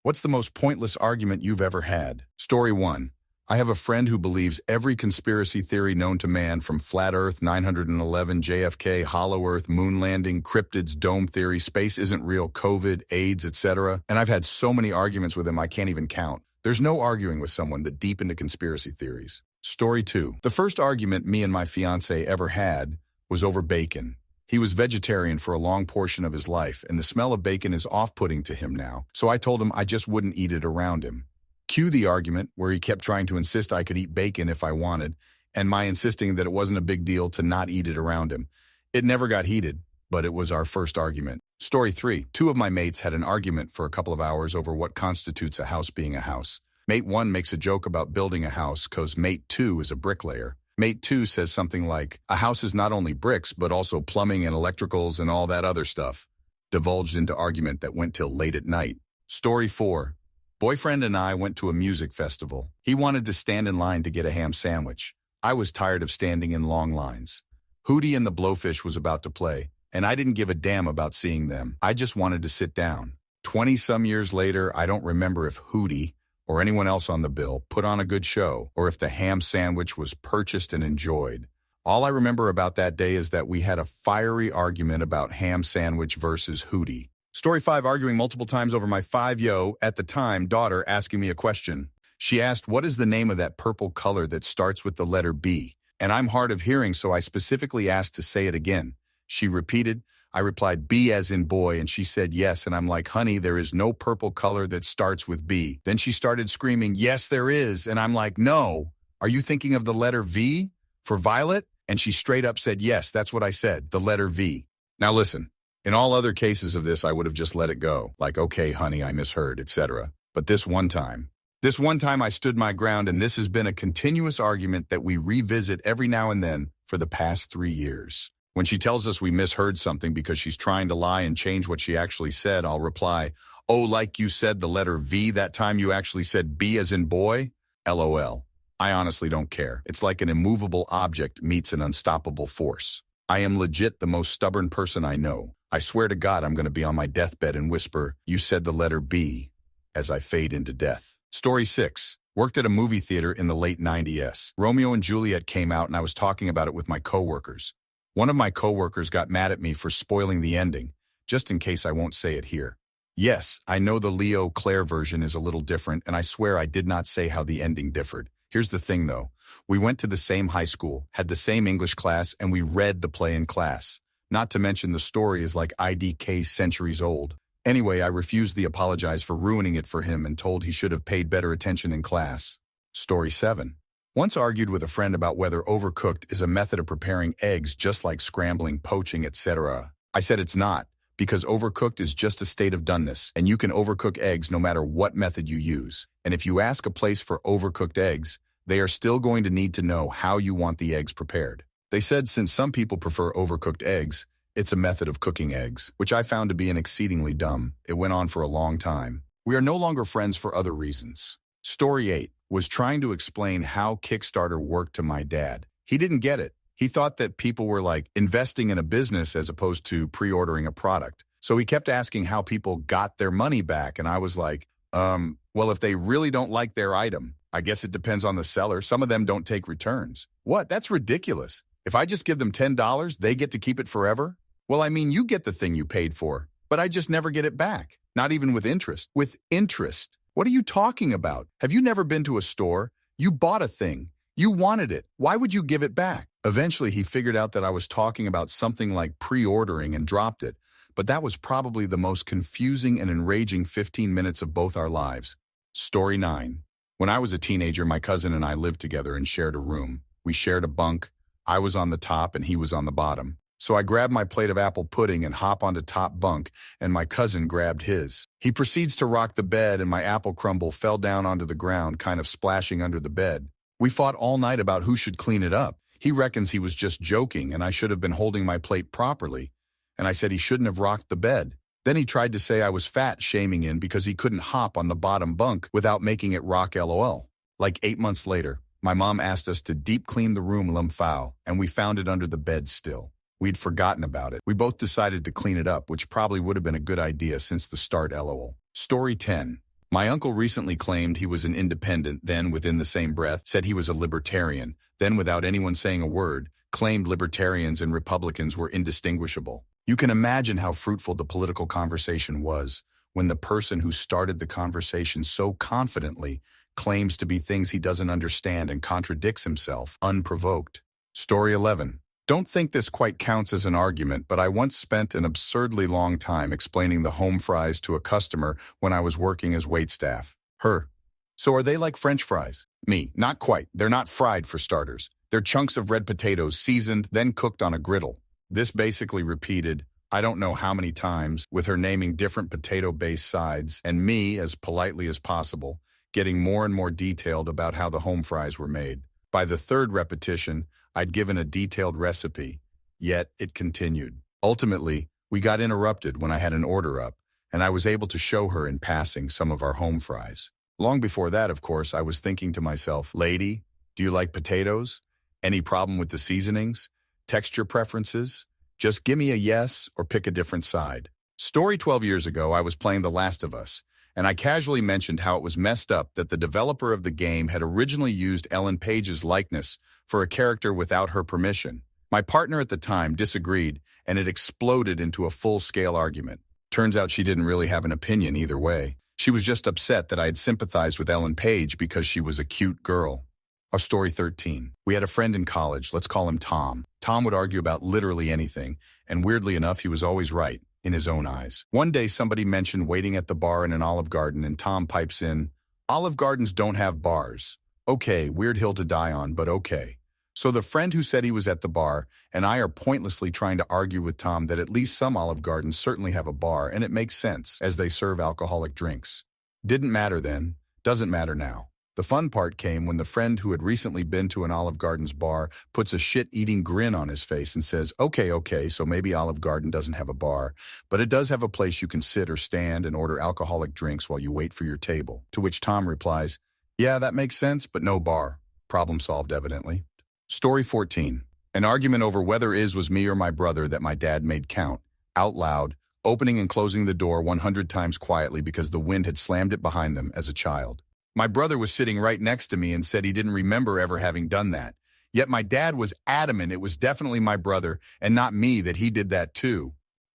What's the most pointless argument you've ever had? Story 1. I have a friend who believes every conspiracy theory known to man, from flat Earth, 911, JFK, hollow Earth, moon landing, cryptids, dome theory, space isn't real, COVID, AIDS, etc. And I've had so many arguments with him I can't even count. There's no arguing with someone that deep into conspiracy theories. Story 2. The first argument me and my fiancé ever had was over bacon. He was vegetarian for a long portion of his life, and the smell of bacon is off-putting to him now, so I told him I just wouldn't eat it around him. Cue the argument where he kept trying to insist I could eat bacon if I wanted, and my insisting that it wasn't a big deal to not eat it around him. It never got heated, but it was our first argument. Story 3. Two of my mates had an argument for a couple of hours over what constitutes a house being a house. Mate 1 makes a joke about building a house because Mate 2 is a bricklayer. Mate 2 says something like, a house is not only bricks, but also plumbing and electricals and all that other stuff. Divulged into argument that went till late at night. Story 4. Boyfriend and I went to a music festival. He wanted to stand in line to get a ham sandwich. I was tired of standing in long lines. Hootie and the Blowfish was about to play, and I didn't give a damn about seeing them. I just wanted to sit down. 20-some years later, I don't remember if Hootie or anyone else on the bill put on a good show, or if the ham sandwich was purchased and enjoyed. All I remember about that day is that we had a fiery argument about ham sandwich versus Hootie. Story 5. Arguing multiple times over my 5-yo, at the time, daughter asking me a question. She asked, what is the name of that purple color that starts with the letter B? And I'm hard of hearing, so I specifically asked to say it again. She repeated. I replied, B as in boy, and she said yes, and I'm like, honey, there is no purple color that starts with B. Then she started screaming, yes, there is, and I'm like, no. Are you thinking of the letter V for violet? And she straight up said, yes, that's what I said, the letter V. Now listen. In all other cases of this, I would have just let it go, like, okay, honey, I misheard, etc. But this one time I stood my ground, and this has been a continuous argument that we revisit every now and then for the past 3 years. When she tells us we misheard something because she's trying to lie and change what she actually said, I'll reply, oh, like you said the letter V that time you actually said B as in boy? LOL. I honestly don't care. It's like an immovable object meets an unstoppable force. I am legit the most stubborn person I know. I swear to God I'm going to be on my deathbed and whisper, you said the letter B, as I fade into death. Story 6. Worked at a movie theater in the late 90s. Romeo and Juliet came out and I was talking about it with my coworkers. One of my coworkers got mad at me for spoiling the ending, just in case I won't say it here. Yes, I know the Leo Claire version is a little different, and I swear I did not say how the ending differed. Here's the thing though. We went to the same high school, had the same English class, and we read the play in class. Not to mention the story is like IDK centuries old. Anyway, I refused the apologize for ruining it for him and told he should have paid better attention in class. Story 7. Once argued with a friend about whether overcooked is a method of preparing eggs just like scrambling, poaching, etc. I said it's not, because overcooked is just a state of doneness, and you can overcook eggs no matter what method you use. And if you ask a place for overcooked eggs, they are still going to need to know how you want the eggs prepared. They said since some people prefer overcooked eggs, it's a method of cooking eggs, which I found to be an exceedingly dumb. It went on for a long time. We are no longer friends for other reasons. Story 8 was trying to explain how Kickstarter worked to my dad. He didn't get it. He thought that people were like investing in a business as opposed to pre-ordering a product. So he kept asking how people got their money back, and I was like, well, if they really don't like their item, I guess it depends on the seller. Some of them don't take returns. What? That's ridiculous. If I just give them $10, they get to keep it forever? Well, I mean, you get the thing you paid for, but I just never get it back. Not even with interest. With interest? What are you talking about? Have you never been to a store? You bought a thing. You wanted it. Why would you give it back? Eventually, he figured out that I was talking about something like pre-ordering and dropped it, but that was probably the most confusing and enraging 15 minutes of both our lives. Story 9. When I was a teenager, my cousin and I lived together and shared a room. We shared a bunk. I was on the top and he was on the bottom. So I grabbed my plate of apple pudding and hop onto top bunk, and my cousin grabbed his. He proceeds to rock the bed, and my apple crumble fell down onto the ground, kind of splashing under the bed. We fought all night about who should clean it up. He reckons he was just joking and I should have been holding my plate properly, and I said he shouldn't have rocked the bed. Then he tried to say I was fat shaming him because he couldn't hop on the bottom bunk without making it rock LOL. Like 8 months later, my mom asked us to deep clean the room lumphao, and we found it under the bed still. We'd forgotten about it. We both decided to clean it up, which probably would have been a good idea since the start LOL. Story 10. My uncle recently claimed he was an independent, then within the same breath said he was a libertarian, then without anyone saying a word, claimed libertarians and Republicans were indistinguishable. You can imagine how fruitful the political conversation was when the person who started the conversation so confidently claims to be things he doesn't understand and contradicts himself, unprovoked. Story 11. Don't think this quite counts as an argument, but I once spent an absurdly long time explaining the home fries to a customer when I was working as waitstaff. Her. So are they like French fries? Me. Not quite. They're not fried for starters. They're chunks of red potatoes seasoned, then cooked on a griddle. This basically repeated, I don't know how many times, with her naming different potato-based sides, and me, as politely as possible, getting more and more detailed about how the home fries were made. By the third repetition, I'd given a detailed recipe, yet it continued. Ultimately, we got interrupted when I had an order up, and I was able to show her in passing some of our home fries. Long before that, of course, I was thinking to myself, lady, do you like potatoes? Any problem with the seasonings? Texture preferences? Just give me a yes or pick a different side. Story 12 years ago, I was playing The Last of Us, and I casually mentioned how it was messed up that the developer of the game had originally used Ellen Page's likeness for a character without her permission. My partner at the time disagreed, and it exploded into a full-scale argument. Turns out she didn't really have an opinion either way. She was just upset that I had sympathized with Ellen Page because she was a cute girl. Our story 13. We had a friend in college, let's call him Tom. Tom would argue about literally anything, and weirdly enough, he was always right, in his own eyes. One day, somebody mentioned waiting at the bar in an Olive Garden, and Tom pipes in, Olive Gardens don't have bars. Okay, weird hill to die on, but okay. So the friend who said he was at the bar and I are pointlessly trying to argue with Tom that at least some Olive Gardens certainly have a bar, and it makes sense, as they serve alcoholic drinks. Didn't matter then, doesn't matter now. The fun part came when the friend who had recently been to an Olive Garden's bar puts a shit-eating grin on his face and says, okay, so maybe Olive Garden doesn't have a bar, but it does have a place you can sit or stand and order alcoholic drinks while you wait for your table. To which Tom replies, yeah, that makes sense, but no bar. Problem solved, evidently. Story 14. An argument over whether it was me or my brother that my dad made count, out loud, opening and closing the door 100 times quietly because the wind had slammed it behind them as a child. My brother was sitting right next to me and said he didn't remember ever having done that. Yet my dad was adamant it was definitely my brother and not me that he did that too.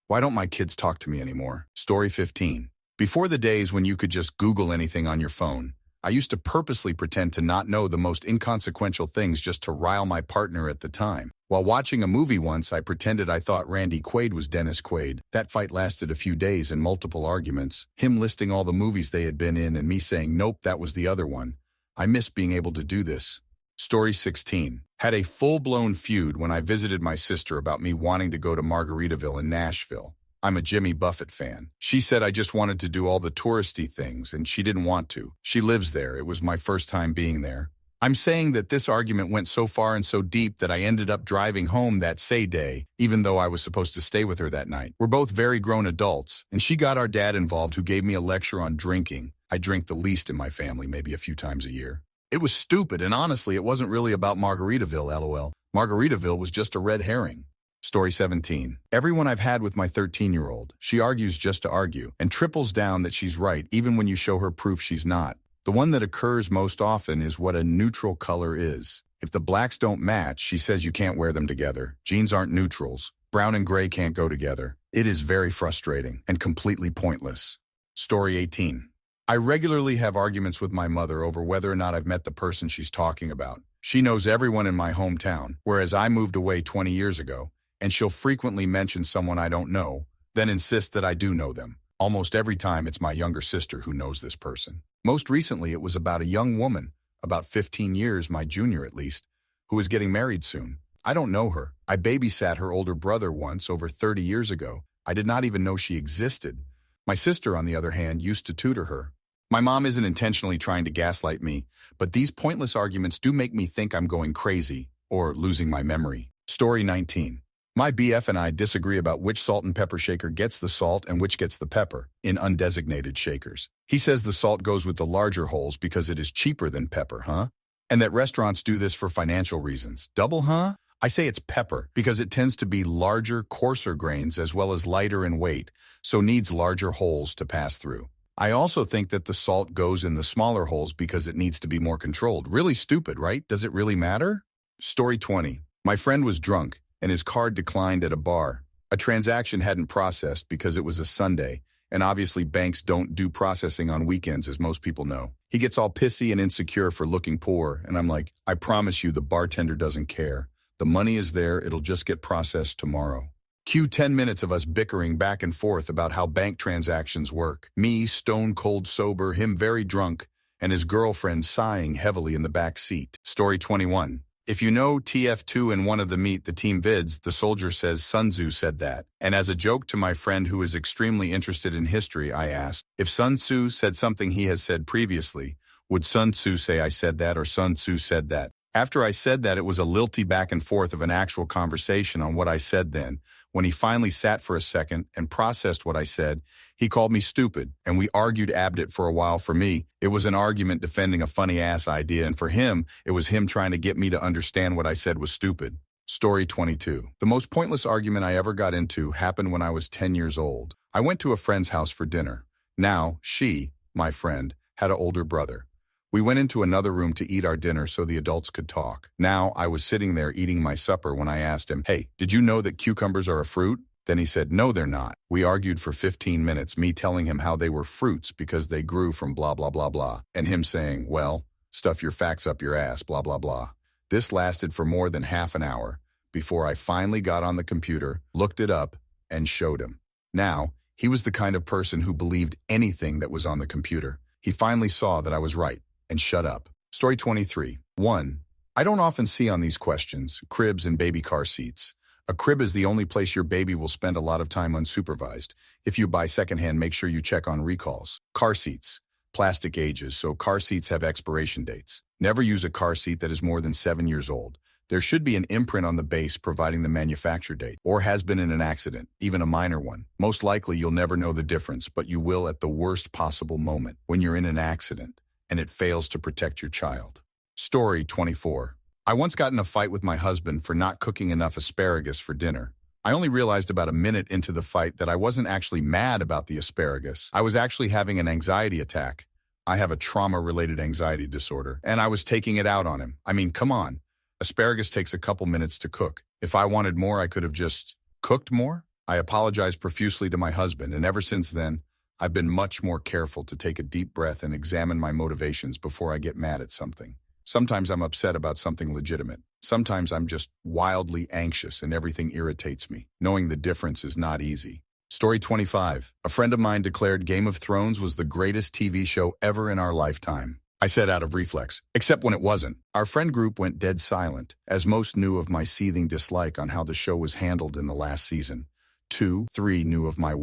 Why don't my kids talk to me anymore? Story 15. Before the days when you could just Google anything on your phone, I used to purposely pretend to not know the most inconsequential things just to rile my partner at the time. While watching a movie once, I pretended I thought Randy Quaid was Dennis Quaid. That fight lasted a few days and multiple arguments, him listing all the movies they had been in and me saying, nope, that was the other one. I miss being able to do this. Story 16. Had a full-blown feud when I visited my sister about me wanting to go to Margaritaville in Nashville. I'm a Jimmy Buffett fan. She said I just wanted to do all the touristy things, and she didn't want to. She lives there. It was my first time being there. I'm saying that this argument went so far and so deep that I ended up driving home that same day, even though I was supposed to stay with her that night. We're both very grown adults, and she got our dad involved, who gave me a lecture on drinking. I drink the least in my family, maybe a few times a year. It was stupid, and honestly, it wasn't really about Margaritaville, LOL. Margaritaville was just a red herring. Story 17. Everyone I've had with my 13-year-old, she argues just to argue, and triples down that she's right even when you show her proof she's not. The one that occurs most often is what a neutral color is. If the blacks don't match, she says you can't wear them together. Jeans aren't neutrals. Brown and gray can't go together. It is very frustrating and completely pointless. Story 18. I regularly have arguments with my mother over whether or not I've met the person she's talking about. She knows everyone in my hometown, whereas I moved away 20 years ago, and she'll frequently mention someone I don't know, then insist that I do know them. Almost every time it's my younger sister who knows this person. Most recently, it was about a young woman, about 15 years, my junior at least, who is getting married soon. I don't know her. I babysat her older brother once over 30 years ago. I did not even know she existed. My sister, on the other hand, used to tutor her. My mom isn't intentionally trying to gaslight me, but these pointless arguments do make me think I'm going crazy or losing my memory. Story 19. My BF and I disagree about which salt and pepper shaker gets the salt and which gets the pepper in undesignated shakers. He says the salt goes with the larger holes because it is cheaper than pepper, huh? And that restaurants do this for financial reasons. Double, huh? I say it's pepper because it tends to be larger, coarser grains as well as lighter in weight, so needs larger holes to pass through. I also think that the salt goes in the smaller holes because it needs to be more controlled. Really stupid, right? Does it really matter? Story 20. My friend was drunk, and his card declined at a bar. A transaction hadn't processed because it was a Sunday, and obviously banks don't do processing on weekends, as most people know. He gets all pissy and insecure for looking poor, and I'm like, I promise you the bartender doesn't care. The money is there, it'll just get processed tomorrow. Cue 10 minutes of us bickering back and forth about how bank transactions work. Me, stone cold sober, him very drunk, and his girlfriend sighing heavily in the back seat. Story 21. If you know TF2 in one of the Meet the Team vids, the soldier says Sun Tzu said that. And as a joke to my friend who is extremely interested in history, I asked, if Sun Tzu said something he has said previously, would Sun Tzu say I said that or Sun Tzu said that? After I said that, it was a lilty back and forth of an actual conversation on what I said then. When he finally sat for a second and processed what I said, he called me stupid, and we argued abdit for a while. For me, it was an argument defending a funny-ass idea, and for him, it was him trying to get me to understand what I said was stupid. Story 22. The most pointless argument I ever got into happened when I was 10 years old. I went to a friend's house for dinner. Now, she, my friend, had an older brother. We went into another room to eat our dinner so the adults could talk. Now, I was sitting there eating my supper when I asked him, hey, did you know that cucumbers are a fruit? Then he said, no, they're not. We argued for 15 minutes, me telling him how they were fruits because they grew from blah, blah, blah, blah. And him saying, well, stuff your facts up your ass, blah, blah, blah. This lasted for more than half an hour before I finally got on the computer, looked it up, and showed him. Now, he was the kind of person who believed anything that was on the computer. He finally saw that I was right and shut up. Story 23. 1. I don't often see on these questions cribs and baby car seats. A crib is the only place your baby will spend a lot of time unsupervised. If you buy secondhand, make sure you check on recalls. Car seats. Plastic ages, so car seats have expiration dates. Never use a car seat that is more than 7 years old. There should be an imprint on the base providing the manufacture date, or has been in an accident, even a minor one. Most likely you'll never know the difference, but you will at the worst possible moment, when you're in an accident and it fails to protect your child. Story 24. I once got in a fight with my husband for not cooking enough asparagus for dinner. I only realized about a minute into the fight that I wasn't actually mad about the asparagus. I was actually having an anxiety attack. I have a trauma-related anxiety disorder, and I was taking it out on him. I mean, come on. Asparagus takes a couple minutes to cook. If I wanted more, I could have just cooked more. I apologized profusely to my husband, and ever since then, I've been much more careful to take a deep breath and examine my motivations before I get mad at something. Sometimes I'm upset about something legitimate. Sometimes I'm just wildly anxious and everything irritates me. Knowing the difference is not easy. Story 25. A friend of mine declared Game of Thrones was the greatest TV show ever in our lifetime. I said out of reflex, except when it wasn't. Our friend group went dead silent, as most knew of my seething dislike on how the show was handled in the last season. 2, 3 knew of my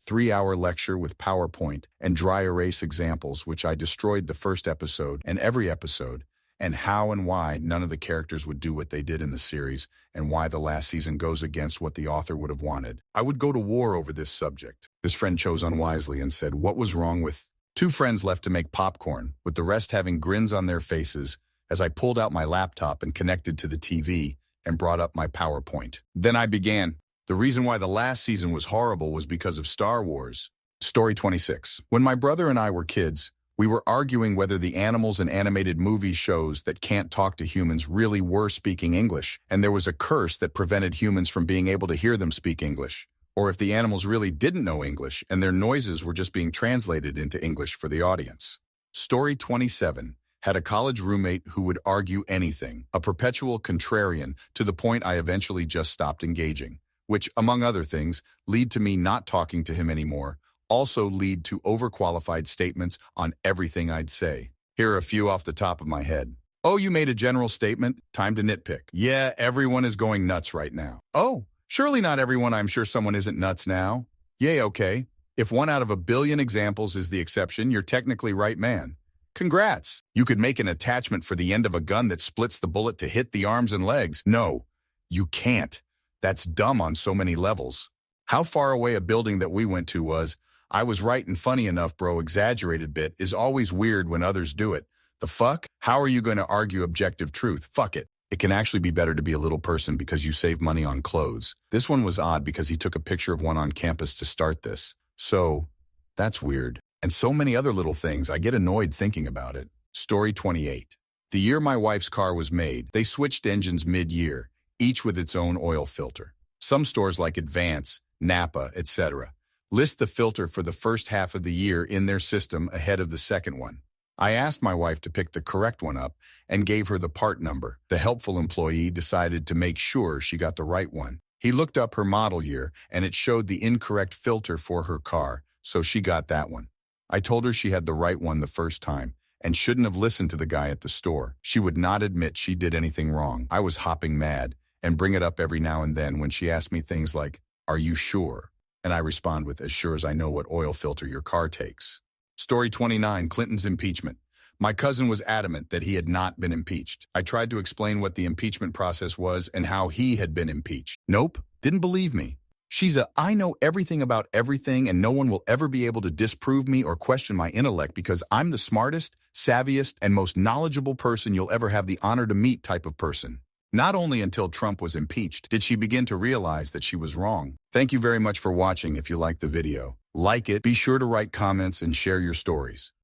3-hour lecture with PowerPoint and dry erase examples, which I destroyed the first episode and every episode, and how and why none of the characters would do what they did in the series, and why the last season goes against what the author would have wanted. I would go to war over this subject. This friend chose unwisely and said, what was wrong with 2 friends left to make popcorn, with the rest having grins on their faces, as I pulled out my laptop and connected to the TV and brought up my PowerPoint. Then I began. The reason why the last season was horrible was because of Star Wars. Story 26. When my brother and I were kids, we were arguing whether the animals in animated movie shows that can't talk to humans really were speaking English, and there was a curse that prevented humans from being able to hear them speak English. Or if the animals really didn't know English and their noises were just being translated into English for the audience. Story 27. Had a college roommate who would argue anything, a perpetual contrarian, to the point I eventually just stopped engaging, which, among other things, lead to me not talking to him anymore, also lead to overqualified statements on everything I'd say. Here are a few off the top of my head. Oh, you made a general statement? Time to nitpick. Yeah, everyone is going nuts right now. Oh, surely not everyone. I'm sure someone isn't nuts now. Yay, okay. If 1 out of a billion examples is the exception, you're technically right, man. Congrats. You could make an attachment for the end of a gun that splits the bullet to hit the arms and legs. No, you can't. That's dumb on so many levels. How far away a building that we went to was, I was right and funny enough, bro, exaggerated bit, is always weird when others do it. The fuck? How are you going to argue objective truth? Fuck it. It can actually be better to be a little person because you save money on clothes. This one was odd because he took a picture of one on campus to start this. So, that's weird. And so many other little things, I get annoyed thinking about it. Story 28. The year my wife's car was made, they switched engines mid-year, each with its own oil filter. Some stores like Advance, Napa, etc. list the filter for the first half of the year in their system ahead of the second one. I asked my wife to pick the correct one up and gave her the part number. The helpful employee decided to make sure she got the right one. He looked up her model year and it showed the incorrect filter for her car, so she got that one. I told her she had the right one the first time and shouldn't have listened to the guy at the store. She would not admit she did anything wrong. I was hopping mad and bring it up every now and then when she asked me things like, "Are you sure?" And I respond with, "As sure as I know what oil filter your car takes." Story 29, Clinton's impeachment. My cousin was adamant that he had not been impeached. I tried to explain what the impeachment process was and how he had been impeached. Nope, didn't believe me. She's I know everything about everything and no one will ever be able to disprove me or question my intellect because I'm the smartest, savviest, and most knowledgeable person you'll ever have the honor to meet type of person. Not only until Trump was impeached did she begin to realize that she was wrong. Thank you very much for watching. If you liked the video, like it, be sure to write comments and share your stories.